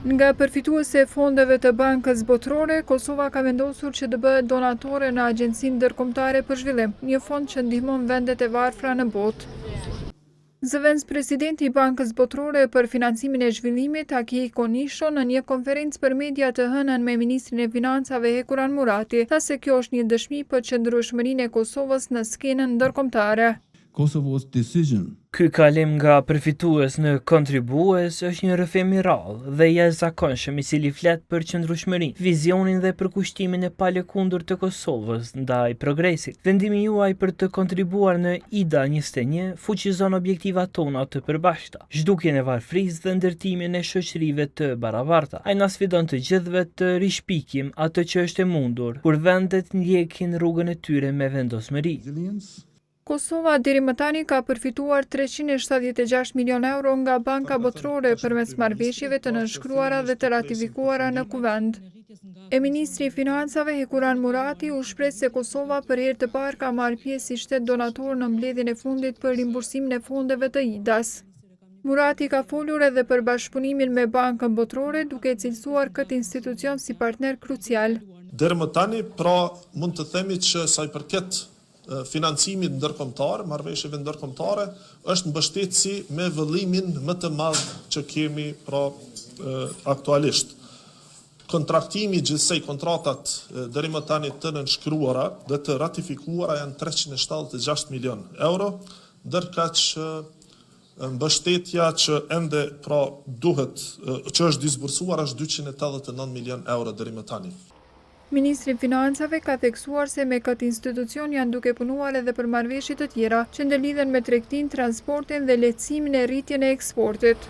Nga përfituese e fondeve të Bankës Botërore, Kosova ka vendosur që të bëhet donatore në Agjencinë Ndërkombëtare për Zhvillim, një fond që ndihmon vendet e varfra në botë. Zëvendës presidenti i Bankës Botërore për financimin e zhvillimit, Aki Konisho, në një konferencë për media të hënën me ministrin e financave Hekuran Murati, tha se kjo është një dëshmi për qëndrueshmërinë e Kosovës në skenën ndërkombëtare. Ky kalim nga përfitues në kontribues është një rrëfim i rrallë dhe jashtëzakonshëm i cili flet për qëndrueshmërinë, vizionin dhe përkushtimin e palëkundur të Kosovës ndaj progresit. Vendimi juaj për të kontribuar në IDA 21 fuqizon objektivat tona të përbashkëta, zhdukjen e varfërisë dhe ndërtimin e shoqërive të barabarta. Ai na sfidon të gjithëve të rishpikim atë që është e mundur, kur vendet ndjekin rrugën e tyre me vendosmëri. Kosova deri më tani ka përfituar 376 milion euro nga Banka Botërore përmes marrëveshjeve të nënshkruara dhe të ratifikuara në Kuvend. Ministri i Financave Hekuran Murati u shpreh se Kosova për herë të parë ka marrë pjesë si shtet donator në mbledhjen e fundit për rimbursimin e fondeve të IDA-s. Murati ka folur edhe për bashkëpunimin me Bankën Botërore, duke cilësuar këtë institucion si partner krucial. Deri më tani, pra, mund të themi që sa i përket financimit ndërkombëtar, marrëveshjeve ndërkombëtare, është mbështetësi me vëllimin më të madh që kemi aktualisht. Kontraktimi gjithsej kontratat deri më tani të nënshkruara dhe të ratifikuara janë 376 milion euro, ndërkaq mbështetja që ende duhet që është disbursuar është 289 milion euro deri më tani. Ministri i Financave ka theksuar se me këtë institucion janë duke punuar edhe për marrëveshje të tjera që ndërlidhen me tregtinë, transportin dhe lehtësimin e rritjen e eksportit.